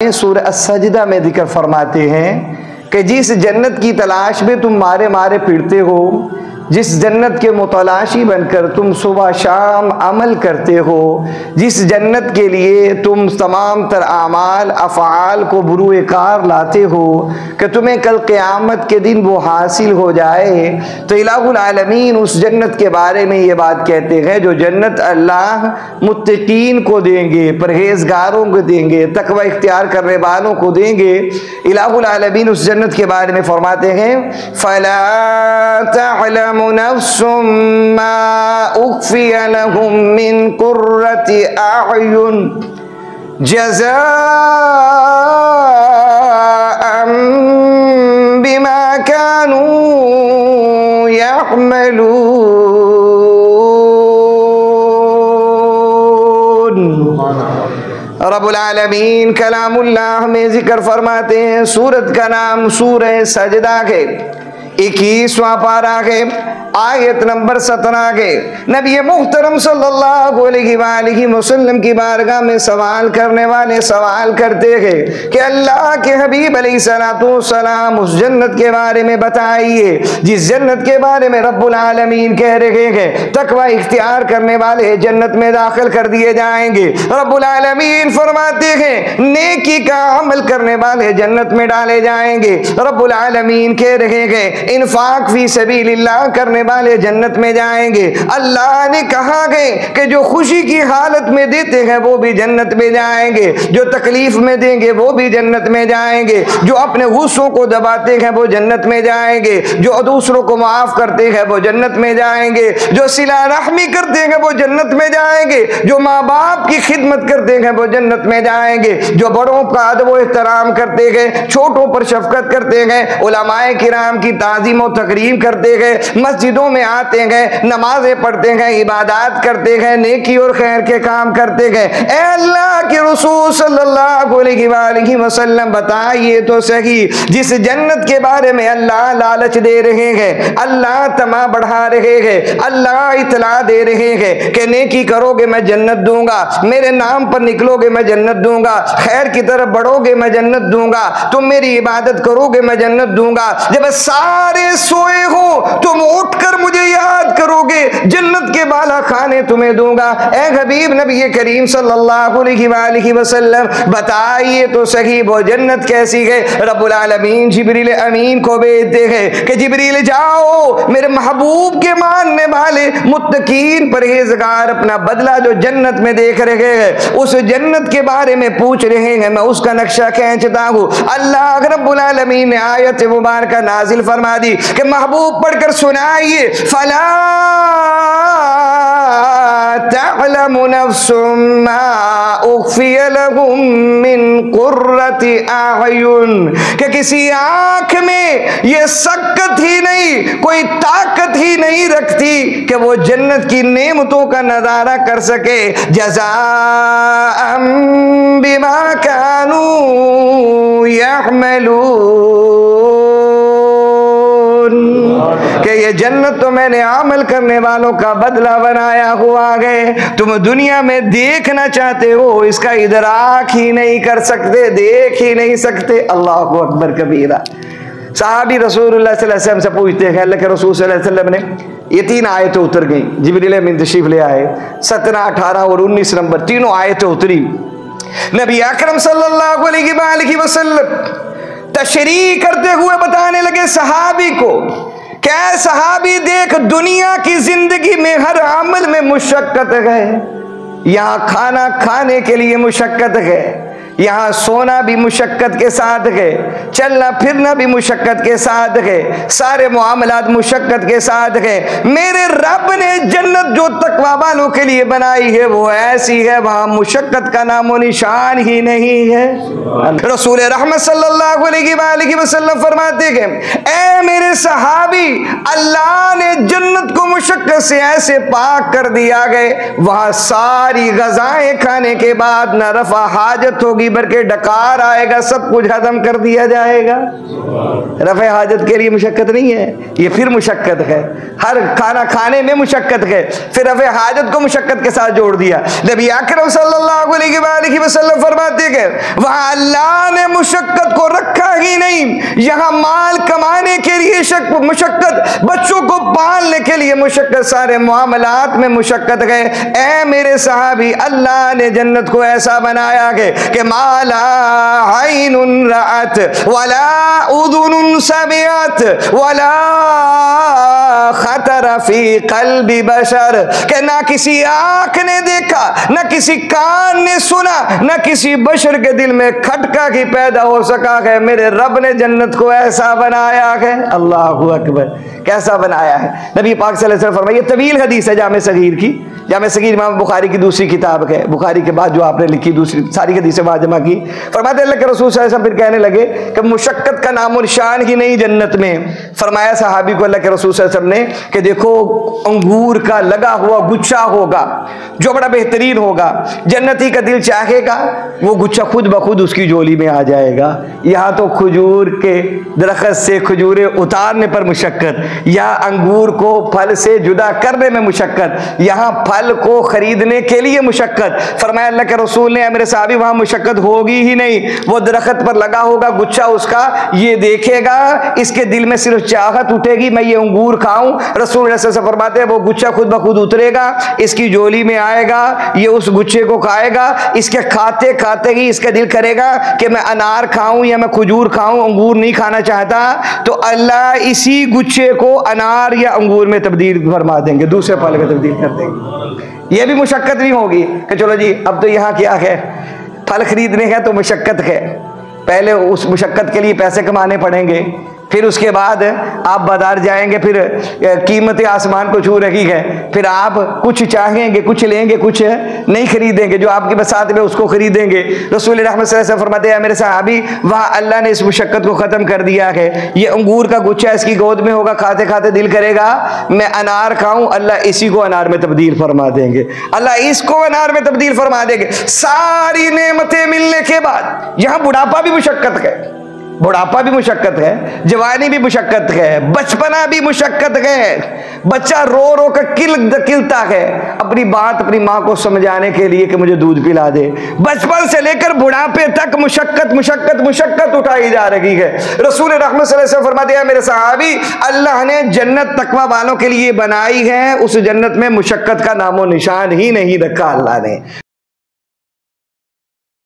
सूरह अस-सजदा में जिक्र फरमाते हैं कि जिस जन्नत की तलाश में तुम मारे मारे फिरते हो, जिस जन्नत के मुतलाशी बनकर तुम सुबह शाम अमल करते हो, जिस जन्नत के लिए तुम तमाम तर आमाल अफ़आल को बुरुए कार लाते हो कि तुम्हें कल क़यामत के दिन वो हासिल हो जाए, तो इलाहुल आलमीन उस जन्नत के बारे में ये बात कहते हैं जो जन्नत अल्लाह मुत्तकीन को देंगे, परहेजगारों को देंगे, तकवा इख्तियार करने वालों को देंगे। इलाहुल आलमीन उस जन्नत के बारे में फरमाते हैं फला तअलमु नफ्सुम मा उख्फिया लहुम मिन कुर्रति अयुन जज़ाअम बिमा कानू यअमलून। रब्बुल आलमीन कलामुल्लाह में जिक्र फरमाते हैं, सूरत का नाम सूरह सजदा है, 21वां पारा है, आयत नंबर 17 के। नबी मुहतरम सल्लल्लाहु अलैहि वसल्लम की बारगाह में सवाल करने वाले सवाल करते हैं कि अल्लाह के हबीब अलैहिस्सलाम उस जन्नत के बारे में बताइए जिस जन्नत के बारे में रब्बुल आलमीन कह रहे हैं तकवा इख्तियार करने वाले जन्नत में दाखिल कर दिए जाएंगे। रब्बुल आलमीन फरमाते हैं नेकी का अमल करने वाले जन्नत में डाले जाएंगे। रब्बुल आलमीन कह रहे हैं इन्फाक फी सबीलिल्लाह करने वाले जन्नत में जाएंगे। अल्लाह ने कहा है कि जो खुशी की हालत में देते हैं वो भी जन्नत में जाएंगे, जो तकलीफ में देंगे वो भी जन्नत में जाएंगे, जो अपने गुस्सों को दबाते हैं वो जन्नत में जाएंगे, जो दूसरों को माफ करते हैं वो जन्नत में जाएंगे, जो सिला रहमी करते हैं वो जन्नत में जाएंगे, जो माँ बाप की खिदमत करते हैं वो जन्नत में जाएंगे, जो बड़ों का अदब व एहतराम करते हैं, छोटों पर शफकत करते हैं, उलमाए किराम की ताज़ीम और तकरीम करते हैं, मस्जिदों में आते हैं, नमाजें पढ़ते हैं, इबादत करते हैं, नेकी और खैर के काम करते हैं। ए अल्लाह के रसूल सल्लल्लाहु अलैहि वसल्लम बताइए तो सही जिस जन्नत के बारे में अल्लाह लालच दे रहे हैं, अल्लाह तमा बढ़ा रहे हैं, अल्लाह इतला दे रहे हैं कि नेकी करोगे मैं जन्नत दूंगा, मेरे नाम पर निकलोगे मैं जन्नत दूंगा, खैर की तरफ बढ़ोगे मैं जन्नत दूंगा, तुम मेरी इबादत करोगे मैं जन्नत दूंगा, जब सारे सोए हो तुम उठकर मुझे याद करोगे जन्नत के बाला खाने तुम्हें दूंगा। ए हबीब नबी करीम सल्लल्लाहु अलैहि वसल्लम बताइए तो सही वो जन्नत कैसी है। रब्बुल आलमीन जिब्रील अमीन को भेजते हैं कि जिब्रील जाओ मेरे महबूब के मानने वाले मुत्तकीन परहेजगार अपना बदला जो जन्नत में देख रहे हैं उस जन्नत के बारे में पूछ रहे हैं, मैं उसका नक्शा खींचता हूँ। अल्लाह रब्बुल आलमीन ने आयत मुबारक नाजिल फरमा दी कि महबूब पढ़कर सुनाइए फला तअलमु नफ्सुम मा उख्फिया लहुम मिन कुर्रति अयुन कि किसी आंख में ये सकत ही नहीं, कोई ताकत ही नहीं रखती कि वो जन्नत की नेमतों का नजारा कर सके। जज़ाअम बिमा कानू कि ये जन्नत तो मैंने अमल करने वालों का बदला बनाया हुआ है। तुम दुनिया में देखना चाहते हो, इसका इदराक ही नहीं कर सकते, देख ही नहीं सकते। अल्लाह अकबर कबीरा। साहबी रसूलुल्लाह सल्लल्लाहु अलैहि वसल्लम से पूछते हैं अल्लाह के रसूल सल्लल्लाहु अलैहि वसल्लम ने ये 3 आयतें उतर गई, जिब्रील अमीन तशरीफ ले आए, 17, 18 और 19 नंबर तीनों आयतें उतरी। नबी अकरम सल्लल्लाहु अलैहि वसल्लम तशरीह करते हुए बताने लगे सहाबी को, क्या सहाबी देख दुनिया की जिंदगी में हर अमल में मुशक्कत है, यहाँ खाना खाने के लिए मुशक्कत है, यहाँ सोना भी मुशक्कत के साथ है, चलना फिरना भी मुशक्कत के साथ है, सारे मुआमलात मुशक्कत के साथ है। मेरे रब ने जन्नत जो तकवा वालों के लिए बनाई है वो ऐसी है वहाँ मुशक्कत का नामो निशान ही नहीं है। रसूल रहमत सल्लल्लाहु अलैहि वसल्लम फरमाते हैं ऐ मेरे सहाबी अल्लाह ने जन्नत को मुशक्कत से ऐसे पाक कर दिया गए वहाँ सारी गज़ाएं खाने के बाद न रफा हाजत होगी पानी भर के डकार आएगा, सब कुछ खत्म कर दिया जाएगा। रफ़े हाजत के लिए मुशक्कत नहीं है, ये फिर मुशक्कत है। हर खाना खाने में मुशक्कत है, फिर रफ़े हाजत को मुशक्कत के साथ जोड़ दिया। नबी अकरम सल्लल्लाहु अलैहि वसल्लम फरमाते हैं वहां अल्लाह ने मुशक्कत को रखा ही नहीं, यहाँ माल कमाने के लिए मुशक्कत, बच्चों को पालने के लिए मुशक्कत, सारे मामलात में मुशक्कत है। ऐ मेरे सहाबी, अल्लाह ने जन्नत को ऐसा बनाया है कि माला आइनुन रात वला उदुनुन समिअत वला खतर फी क़ल्बि बशर, कि ना किसी आंख ने देखा, ना किसी कान ने सुना, ना किसी बशर के दिल में खटका की पैदा हो सका है। मेरे रब ने जन्नत को ऐसा बनाया है। अल्लाहु अकबर, कैसा बनाया है। नबी पाक सल्लल्लाहु अलैहि वसल्लम फरमाया, तवील हदीस है जामे सगीर की, जामे सगीर इमाम बुखारी की दूसरी किताब है, बुखारी के बाद जो आपने लिखी दूसरी सारी हदीसें वहां जमा की। फरमाते अल्लाह के रसूल सल्लल्लाहु अलैहि वसल्लम फिर कहने लगे कि मुशक्कत का नामो निशान ही नहीं जन्नत में। फरमाया सहाबी को अल्लाह के रसूल सल्लल्लाहु अलैहि वसल्लम ने कि देखो अंगूर का लगा हुआ गुच्छा होगा जो बड़ा बेहतरीन होगा, जन्नती का दिल चाहेगा वो गुच्छा खुद ब खुद उसकी झोली में आ जाएगा। यहाँ तो खजूर के दरख्त से खजूरें उतारने पर मुशक्कत, यहाँ अंगूर को फल से जुदा करने में मुशक्कत, यहाँ फल को खरीदने के लिए मुशक्कत। फरमाया अल्लाह के रसूल ने, मेरे साहबी वहां मुशक्कत होगी ही नहीं, वो दरख्त पर लगा होगा गुच्छा उसका, ये देखेगा, इसके दिल में सिर्फ चाहत उठेगी मैं ये अंगूर खाऊं। रसूल फरमाते हैं वो गुच्छा खुद ब खुद उतरेगा, इसकी झोली में आएगा, ये उस गुच्छे को खाएगा, इसके खाते खाते ही इसका दिल करेगा कि मैं अनार खाऊं या मैं खजूर खाऊं, अंगूर नहीं खाना चाहता, तो अल्लाह इसी गुच्छे को अनार या अंगूर में तब्दील फरमा देंगे, दूसरे फल में तब्दील कर देंगे। यह भी मुशक्कत नहीं होगी कि चलो जी अब तो यहाँ क्या है, फल खरीदने है तो मुशक्कत है, पहले उस मुशक्कत के लिए पैसे कमाने पड़ेंगे, फिर उसके बाद आप बाजार जाएंगे, फिर कीमतें आसमान को छू रही है, फिर आप कुछ चाहेंगे कुछ लेंगे, कुछ नहीं खरीदेंगे, जो आपकी बसात में उसको खरीदेंगे। रसूल रहमत सल्लल्लाहु अलैहि वसल्लम फरमाते हैं मेरे साहबी, वहाँ अल्लाह ने इस मुशक्कत को ख़त्म कर दिया है। ये अंगूर का गुच्छा इसकी गोद में होगा, खाते खाते दिल करेगा मैं अनार खाऊं, अल्लाह इसी को अनार में तब्दील फरमा देंगे, अल्लाह इसको अनार में तब्दील फरमा देंगे। सारी नेमतें मिलने के बाद यहाँ बुढ़ापा भी मुशक्कत है, बुढ़ापा भी मुशक्कत है, जवानी भी मुशक्कत है, बचपना भी मुशक्कत है। बच्चा रो रो कर किलता है अपनी बात अपनी माँ को समझाने के लिए कि मुझे दूध पिला दे। बचपन से लेकर बुढ़ापे तक मुशक्कत मुशक्कत मुशक्कत उठाई जा रही है। रसूल रहमत सल्लल्लाहु अलैहि वसल्लम फरमाते हैं मेरे सहाबी, अल्लाह ने जन्नत तकवा वालों के लिए बनाई है, उस जन्नत में मुशक्कत का नामो निशान ही नहीं रखा अल्लाह ने।